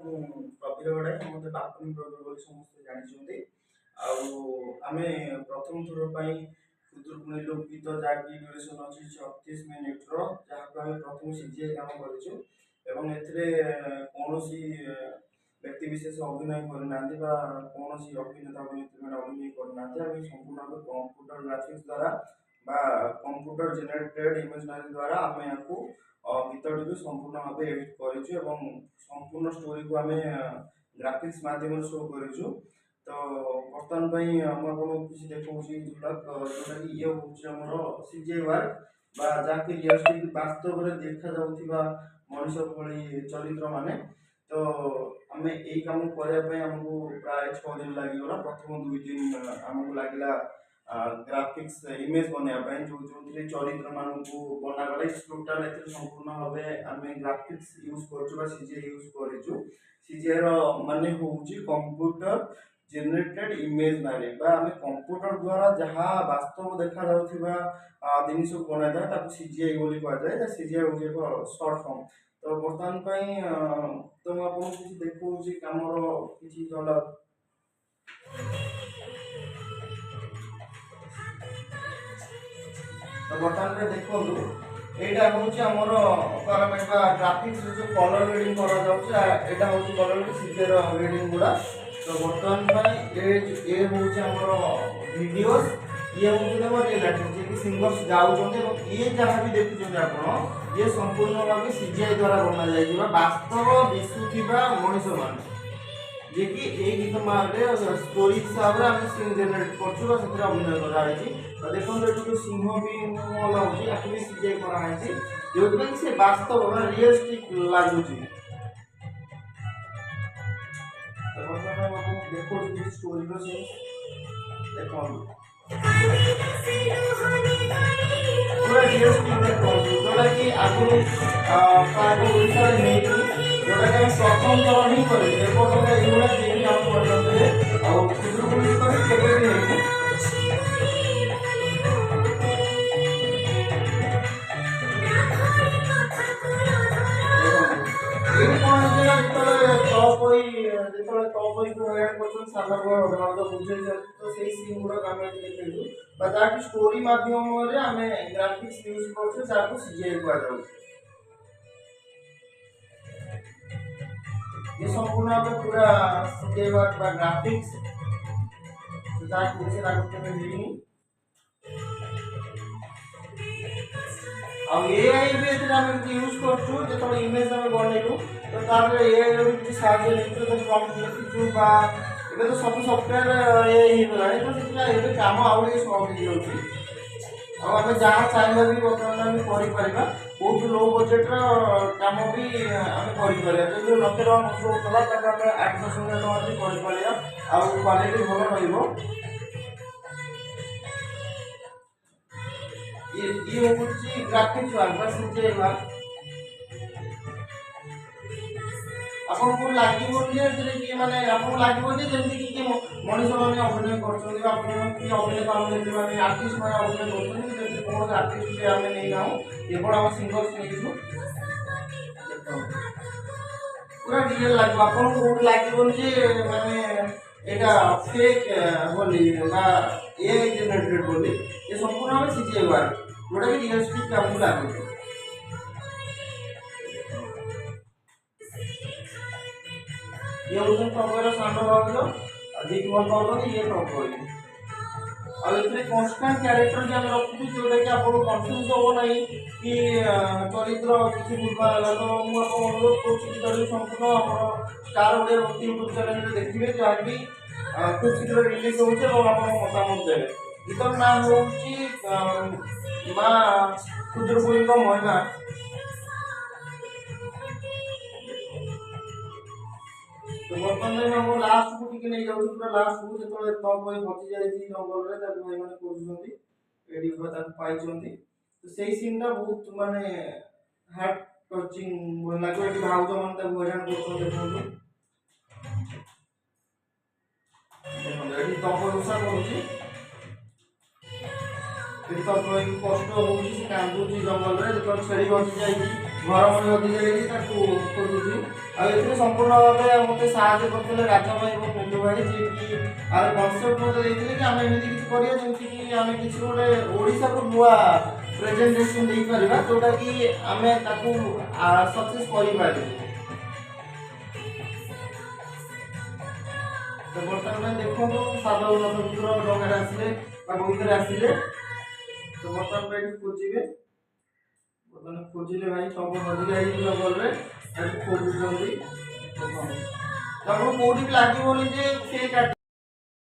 ପ୍ରବୀର ଗଡ଼ାଇ ମୋତେ ବାପୁନି ପ୍ରବୀର ବୋଲି ସମସ୍ତେ ଜାଣିଛନ୍ତି। ଆଉ ଆମେ ପ୍ରଥମ ଥର ପାଇଁ ଖୁଦୁରୁକୁଣୀ ଲୋକ ଗୀତ ଯାହାକି ଡ୍ୟୁରେସନ୍ ଅଛି 36 ମିନିଟ୍ର, ଯାହାକୁ ଆମେ ପ୍ରଥମେ ସିଜିଆଇ କାମ କରିଛୁ ଏବଂ ଏଥିରେ କୌଣସି ବ୍ୟକ୍ତି ବିଶେଷ ଅଭିନୟ କରିନାହାନ୍ତି ବା କୌଣସି ଅଭିନେତା ଅଭିନେତ୍ରୀମାନେ ଅଭିନୟ କରିନାହାନ୍ତି। ଆମେ ସମ୍ପୂର୍ଣ୍ଣ ଭାବେ କମ୍ପ୍ୟୁଟର ଗ୍ରାଫିକ୍ସ ଦ୍ୱାରା ବା କମ୍ପ୍ୟୁଟର ଜେନେରେଟେଡ୍ ଇମେଜିନାରୀ ଦ୍ୱାରା ଆମେ ୟାକୁ ଗୀତଟିକୁ ସମ୍ପୂର୍ଣ୍ଣ ଭାବେ ଏଡିଟ୍ କରିଛୁ ଏବଂ ସମ୍ପୂର୍ଣ୍ଣ ଷ୍ଟୋରିକୁ ଆମେ ଗ୍ରାଫିକ୍ସ ମାଧ୍ୟମରେ ଶୋ କରିଛୁ। ତ ବର୍ତ୍ତମାନ ପାଇଁ ମୁଁ ଆପଣଙ୍କୁ କିଛି ଦେଖାଉଛି ଯେଉଁଟାକି ଇଏ ହେଉଛି ଆମର ସିଜିଆଇ ୱାର୍କ ବା ଯାହାକି ରିୟଲିଷ୍ଟିକ୍ ବାସ୍ତବରେ ଦେଖାଯାଉଥିବା ମଣିଷ ଭଳି ଚରିତ୍ର ମାନେ। ତ ଆମେ ଏଇ କାମ କରିବା ପାଇଁ ଆମକୁ ପ୍ରାୟ 6 ଦିନ ଲାଗିଗଲା। ପ୍ରଥମ 2 ଦିନ ଆମକୁ ଲାଗିଲା ଗ୍ରାଫିक्स इमेज बनया जो चरित्र मानू बनागला टोटाल संपूर्ण भाव आम ग्राफिक्स यूज कर सीजीआई यूज कर सीजीआई माने होउची कंप्यूटर जेनरेटेड इमेजनरी बा आम कंप्यूटर द्वारा जहाँ वास्तव देखा जाउथिबा जिनिस को बना जाए ताको सीजीआई बोली कहा जाए। सीजीआई होउची एक शॉर्ट फॉर्म। तो वर्तमान पई तो मैं आपको किसी देखौची कामर किसी जला तो बर्तमान में देखो यहाँ हूँ आमर ग्राफिक्स जो कलर रीडिंग करा कलर सीजर रीडिंग गुड़ा। तो बर्तमान ये हूँ वीडियोस ये हूँ रियल सिंगर्स गाँव ये जहाँ भी देखुं आप ये संपूर्ण भाव सीजीआई द्वारा बना जाए वास्तव दिशुवा मनीष मान जे कि गीत मारे स्टोरी हिसाब से आम सीन जेनेट कर अभिनय कराई। देखो ये सिंह भी लगाऊँ या सीजीआई कराई जो से वास्तव रियलिस्टिक लगुच। देखो स्टोरी देखो पूरा रियलिस्टिक देखो जोटा कि आगुरी ओडिशा नहीं जोटा कि प्रथम थर ही करें एगुड़ा देखिए आप खुदुरुकुणी केवे भी नहीं स्टोरी माध्यम ग्राफिक्स यूज कर सीजीआई कहुँ। ये संपूर्ण भाव पूरा सीजीआई वर्क बा ग्राफिक्स एआई भी यूज कर इमेज बनइलु तो तार एआई भी सारे लिखु तो सब सफ्टवेयर एआई तो कम आउ सहज हो जहाँ चाहिए भी बर्तमान बहुत लो बजेट कम भी आम कर लक्षे टका नष्ट होता 8-10 हजार टका भी कर क्वालिटी भल रही। ये होची ग्राफिक्स वर्क सीजीआई वर्क आपन को लागिवो जे माने आपन लागिवो जे जेमति कि मनुष्य माने अभिनय करछन आपन कि अभिनय काम लेते माने आर्टिस्ट माने अभिनय करछन जे कोन आर्टिस्ट से हमें नहीं गाऊ केवल हम सिंगर्स नहीं छु पूरा रियल लागो आपन को लागिवो जे माने एटा फेक बोली बा एआई जनरेटेड बोली ये संपूर्ण भाव सीजीआई वर्क जोटा कि रियलिस्टिक काम लागो। ये होसन प्रॉपर साउंड भाग अधिक भल पाउछन ये प्रॉपर आ एथरे कांस्टेंट कैरेक्टर जे हम रखु जोटा कि आपको कंफ्यूज हो नहीं कि चरित्र किसी भूलवा तो मु आपको अनुरोध करूँ कि संपूर्ण हमर स्टार ओडिया भक्ति यूट्यूब चैनल रे देखिबे जहाँकि खूब शीघ्र रिलीज होउछे और आपन मतामत देबे। गीतर नाम होउची मां खुदुरुकुणी को महिमा। तो बर्तमान हम लास्ट को टिके नहीं जाऊ पूरा लास्ट को जेतले टॉप होई बची जाई थी जंगल रे ताको भाई माने कोजुंती एडी को ताको पाइचंती तो सेही सीन टा बहुत माने हार्ट टचिंग बोल लागो एडी भाउज मन ताको हरान करछन देखो देखो एडी टॉप होसा करूची ଯେତେବେଳେ କଷ୍ଟ ହେଉଛି ସେ କାନ୍ଦୁଛି ଜଙ୍ଗଲରେ, ଯେତେବେଳେ ଛେଳି ହଜି ଯାଇଛି ଘର ମଣି ହଜି ଯାଇଛି ତାକୁ ଖୋଜୁଛି। ଆଉ ଏଥିରେ ସମ୍ପୂର୍ଣ୍ଣ ଭାବେ ମୋତେ ସାହାଯ୍ୟ କରିଥିଲେ ରାଜା ଭାଇ ଏବଂ ନିଜ ଭାଇ, ଯିଏକି ଆଉ କନସେପ୍ଟ ମୋତେ ଦେଇଥିଲେ କି ଆମେ ଏମିତି କିଛି କରିବା ଯେମିତିକି ଆମେ କିଛି ଗୋଟେ ଓଡ଼ିଶାକୁ ନୂଆ ପ୍ରେଜେଣ୍ଟେସନ୍ ଦେଇପାରିବା, ଯେଉଁଟାକି ଆମେ ତାକୁ ସକ୍ସେସ୍ କରିପାରିବୁ। ତ ବର୍ତ୍ତମାନ ଦେଖନ୍ତୁ ସାଧବ ନଥପୁତ୍ର ଡଙ୍ଗାରେ ଆସିଲେ ବା ବଗିଚାରେ ଆସିଲେ। ତ ବର୍ତ୍ତମାନ ଏଠି ଖୋଜିବେ, ବର୍ତ୍ତମାନ ଖୋଜିଲେ ଭାଇ ସବୁ ହଜି ଯାଇଛି ଜଙ୍ଗଲରେ, ଏଠି ଖୋଜୁଛନ୍ତି। ଆପଣଙ୍କୁ କୋଉଠି ବି ଲାଗିବନି ଯେ ସେ